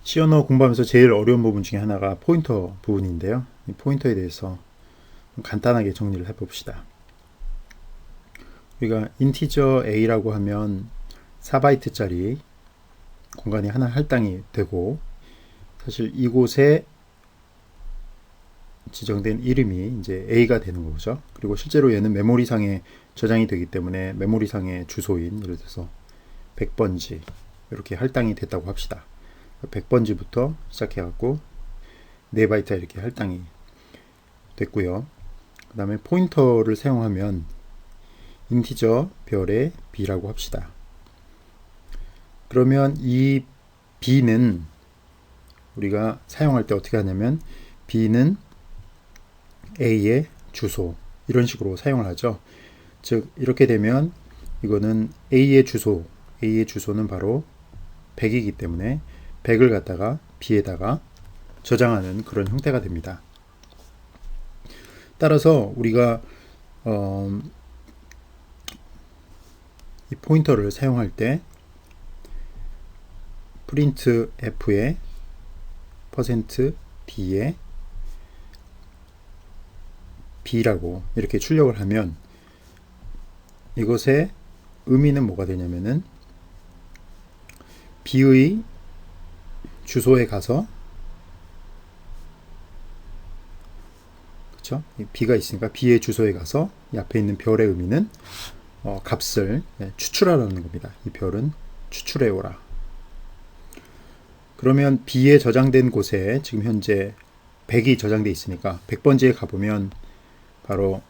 C 언어 공부하면서 제일 어려운 부분 중에 하나가 포인터 부분인데요. 이 포인터에 대해서 간단하게 정리를 해봅시다. 우리가 인티저 A라고 하면 4바이트짜리 공간이 하나 할당이 되고, 사실 이곳에 지정된 이름이 이제 A가 되는 거죠. 그리고 실제로 얘는 메모리상에 저장이 되기 때문에 메모리상의 주소인, 예를 들어서 100번지 이렇게 할당이 됐다고 합시다. 100번지부터 시작해갖고 4바이트 이렇게 할당이 됐고요. 그 다음에 포인터를 사용하면 인티저 별의 b라고 합시다. 그러면 이 b는 우리가 사용할 때 어떻게 하냐면, b는 a의 주소, 이런 식으로 사용을 하죠. 즉 이렇게 되면 이거는 a의 주소는 바로 100이기 때문에 100을 갖다가 b에다가 저장하는 그런 형태가 됩니다. 따라서 우리가 이 포인터를 사용할 때 printf의 %b에 b라고 이렇게 출력을 하면, 이것의 의미는 뭐가 되냐면은 b의 주소에 가서, 그렇죠? b가 있으니까 b의 주소에 가서 이 앞에 있는 별의 의미는 값을 추출하라는 겁니다. 이 별은 추출해 오라. 그러면 b에 저장된 곳에 지금 현재 100이 저장돼 있으니까 100번지에 가보면 바로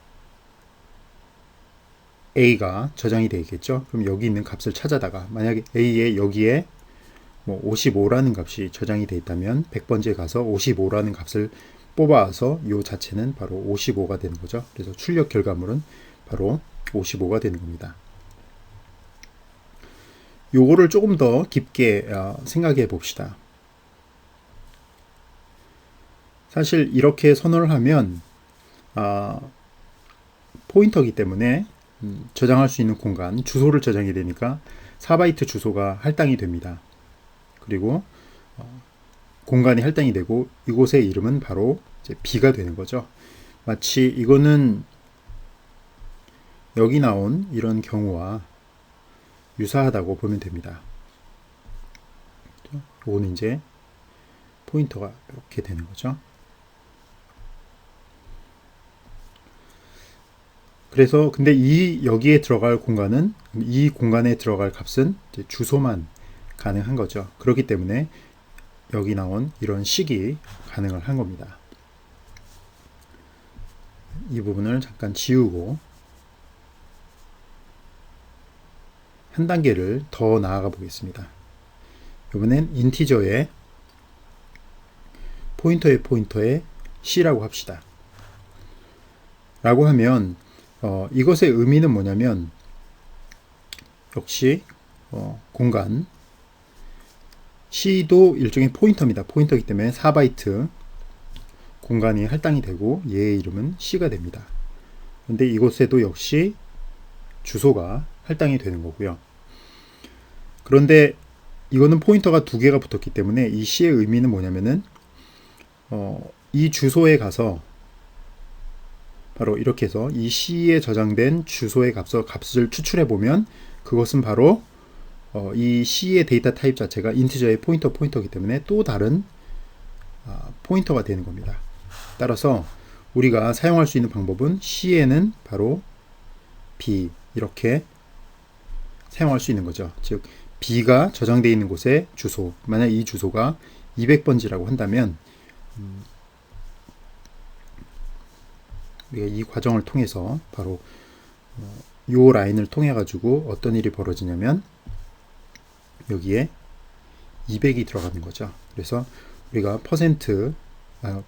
a가 저장이 되어 있겠죠. 그럼 여기 있는 값을 찾아다가, 만약에 a에 여기에 55라는 값이 저장이 되어 있다면 100번지에 가서 55라는 값을 뽑아와서 이 자체는 바로 55가 되는 거죠. 그래서 출력 결과물은 바로 55가 되는 겁니다. 요거를 조금 더 깊게 생각해 봅시다. 사실 이렇게 선언을 하면 포인터이기 때문에 저장할 수 있는 공간, 주소를 저장해야 되니까 4바이트 주소가 할당이 됩니다. 그리고 공간이 할당이 되고, 이곳의 이름은 바로 이제 b가 되는 거죠. 마치 이거는 여기 나온 이런 경우와 유사하다고 보면 됩니다. 이거는 이제 포인터가 이렇게 되는 거죠. 그래서 근데 여기에 들어갈 공간은, 이 공간에 들어갈 값은 이제 주소만 가능한 거죠. 그렇기 때문에 여기 나온 이런 식이 가능을 한 겁니다. 이 부분을 잠깐 지우고 한 단계를 더 나아가 보겠습니다. 이번엔 인티저의 포인터의 c라고 합시다. 라고 하면 이것의 의미는 뭐냐면, 역시 공간 c도 일종의 포인터입니다. 포인터이기 때문에 4바이트 공간이 할당이 되고 얘의 이름은 c가 됩니다. 그런데 이곳에도 역시 주소가 할당이 되는 거고요. 그런데 이거는 포인터가 2개가 붙었기 때문에 이 c의 의미는 뭐냐면은 이 주소에 가서 바로 이렇게 해서 이 c에 저장된 주소의 값을 추출해 보면, 그것은 바로 이 c의 데이터 타입 자체가 인티저의 포인터이기 때문에 또 다른 포인터가 되는 겁니다. 따라서 우리가 사용할 수 있는 방법은 c에는 바로 b, 이렇게 사용할 수 있는 거죠. 즉 b가 저장되어 있는 곳의 주소, 만약 이 주소가 200번지라고 한다면 우리가 이 과정을 통해서 바로 이 라인을 통해 가지고 어떤 일이 벌어지냐면, 여기에 200이 들어가는 거죠. 그래서 우리가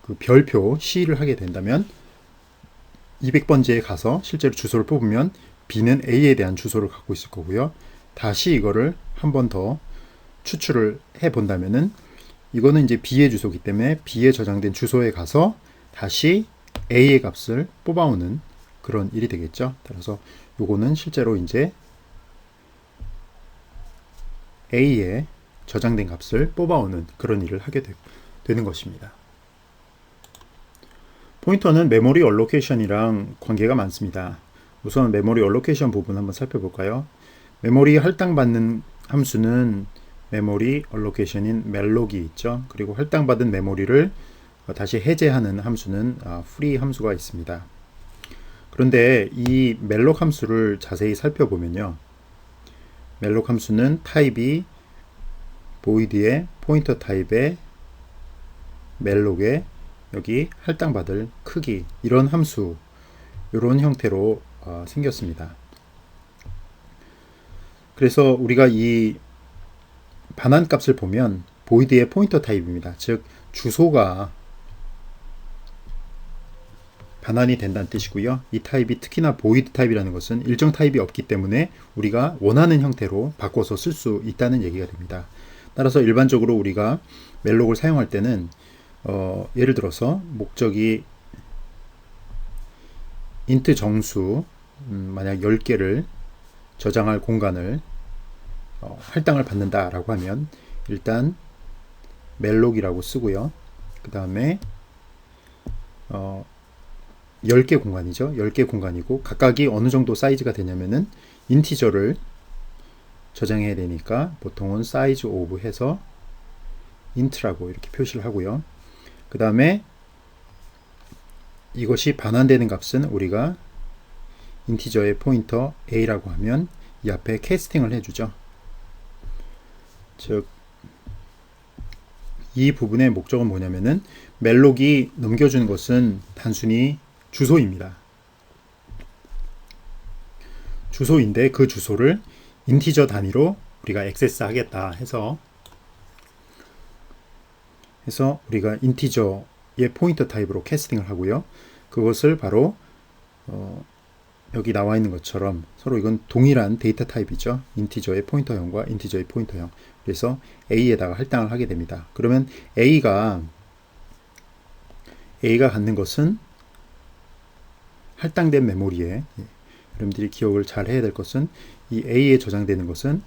그 별표 C를 하게 된다면 200번지에 가서 실제로 주소를 뽑으면 B는 A에 대한 주소를 갖고 있을 거고요. 다시 이거를 한 번 더 추출을 해 본다면은, 이거는 이제 B의 주소이기 때문에 B에 저장된 주소에 가서 다시 A의 값을 뽑아오는 그런 일이 되겠죠. 따라서 요거는 실제로 이제 A에 저장된 값을 뽑아오는 그런 일을 하게 되는 것입니다. 포인터는 메모리 얼로케이션이랑 관계가 많습니다. 우선 메모리 얼로케이션 부분 한번 살펴볼까요? 메모리 할당받는 함수는 메모리 얼로케이션인 멜록이 있죠. 그리고 할당받은 메모리를 다시 해제하는 함수는 free 함수가 있습니다. 그런데 이 멜록 함수를 자세히 살펴보면요. 멜록 함수는 타입이 void의 포인터 타입의 멜록의 여기 할당받을 크기 이런 함수 이런 형태로 생겼습니다. 그래서 우리가 이 반환값을 보면 void의 포인터 타입입니다. 즉 주소가 반환이 된다는 뜻이고요. 이 타입이 특히나 void 타입이라는 것은 일정 타입이 없기 때문에 우리가 원하는 형태로 바꿔서 쓸 수 있다는 얘기가 됩니다. 따라서 일반적으로 우리가 멜록을 사용할 때는 예를 들어서 목적이 int 정수 만약 10개를 저장할 공간을 할당을 받는다 라고 하면 일단 멜록이라고 쓰고요. 그 다음에 10개 공간이죠. 10개 공간이고 각각이 어느 정도 사이즈가 되냐면은 인티저를 저장해야 되니까 보통은 size of 해서 int라고 이렇게 표시를 하고요. 그 다음에 이것이 반환되는 값은 우리가 인티저의 포인터 a라고 하면 이 앞에 캐스팅을 해주죠. 즉 이 부분의 목적은 뭐냐면은 멜록이 넘겨주는 것은 단순히 주소입니다. 주소인데 그 주소를 인티저 단위로 우리가 액세스 하겠다 해서 우리가 인티저의 포인터 타입으로 캐스팅을 하고요. 그것을 바로 여기 나와 있는 것처럼 서로 이건 동일한 데이터 타입이죠. 인티저의 포인터형과 인티저의 포인터형. 그래서 A에다가 할당을 하게 됩니다. 그러면 A가 갖는 것은 할당된 메모리에 여러분들이 기억을 잘 해야 될 것은 이 A에 저장되는 것은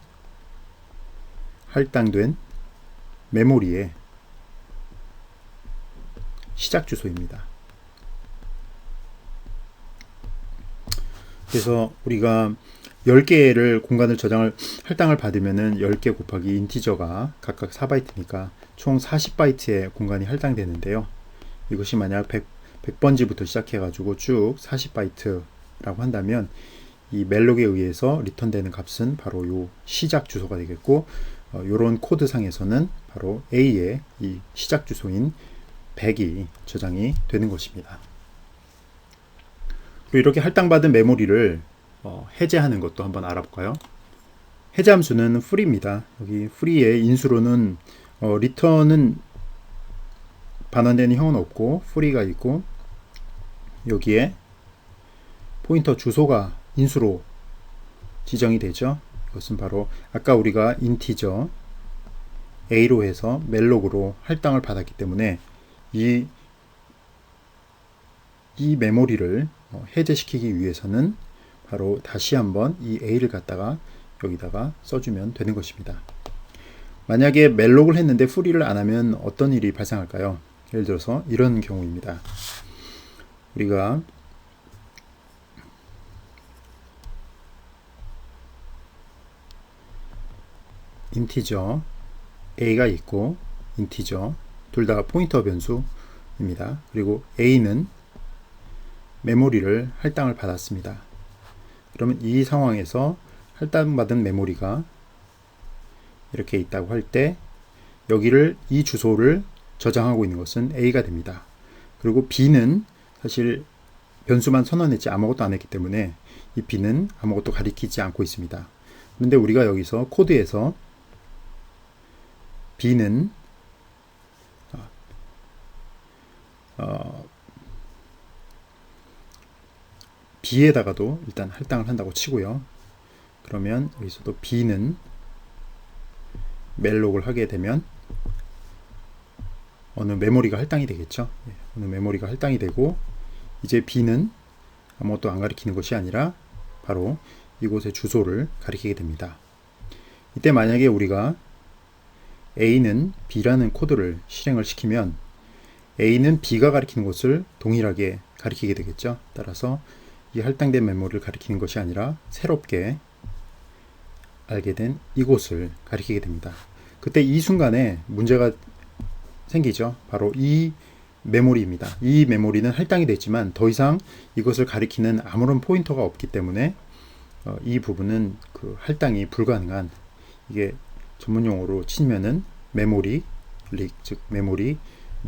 할당된 메모리의 시작 주소입니다. 그래서 우리가 10개를 공간을 할당을 받으면은 10개 곱하기 인티저가 각각 4바이트니까 총 40바이트의 공간이 할당되는데요. 이것이 만약 100번지부터 시작해가지고 쭉 40바이트라고 한다면 이 멜록에 의해서 리턴되는 값은 바로 요 시작 주소가 되겠고 요런 코드상에서는 바로 A의 이 시작 주소인 100이 저장이 되는 것입니다. 그리고 이렇게 할당받은 메모리를 해제하는 것도 한번 알아볼까요? 해제 함수는 free입니다. 여기 free의 인수로는 return은 반환되는 형은 없고 free가 있고 여기에 포인터 주소가 인수로 지정이 되죠. 이것은 바로 아까 우리가 인티저 a로 해서 멜록으로 할당을 받았기 때문에 이 메모리를 해제시키기 위해서는 바로 다시 한번 이 a를 갖다가 여기다가 써주면 되는 것입니다. 만약에 멜록을 했는데 free를 안 하면 어떤 일이 발생할까요? 예를 들어서 이런 경우입니다. 우리가 인티저 a가 있고 인티저 둘 다 포인터 변수입니다. 그리고 a는 메모리를 할당을 받았습니다. 그러면 이 상황에서 할당받은 메모리가 이렇게 있다고 할 때 여기를 이 주소를 저장하고 있는 것은 a가 됩니다. 그리고 b는 사실 변수만 선언했지 아무것도 안 했기 때문에 이 b는 아무것도 가리키지 않고 있습니다. 그런데 우리가 여기서 코드에서 b는 b에다가도 일단 할당을 한다고 치고요. 그러면 여기서도 b는 멜록을 하게 되면 어느 메모리가 할당이 되겠죠. 어느 메모리가 할당이 되고 이제 b는 아무것도 안 가리키는 것이 아니라 바로 이곳의 주소를 가리키게 됩니다. 이때 만약에 우리가 A는 B라는 코드를 실행을 시키면 A는 B가 가리키는 곳을 동일하게 가리키게 되겠죠. 따라서 이 할당된 메모리를 가리키는 것이 아니라 새롭게 알게 된 이곳을 가리키게 됩니다. 그때 이 순간에 문제가 생기죠. 바로 이 메모리입니다. 이 메모리는 할당이 됐지만 더 이상 이것을 가리키는 아무런 포인터가 없기 때문에 이 부분은 그 할당이 불가능한, 이게 전문용어로 치면은 메모리 릭, 즉 메모리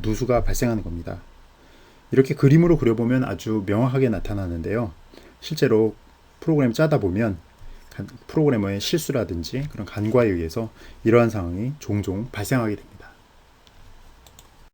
누수가 발생하는 겁니다. 이렇게 그림으로 그려보면 아주 명확하게 나타나는데요. 실제로 프로그램 짜다 보면 프로그래머의 실수라든지 그런 간과에 의해서 이러한 상황이 종종 발생하게 됩니다.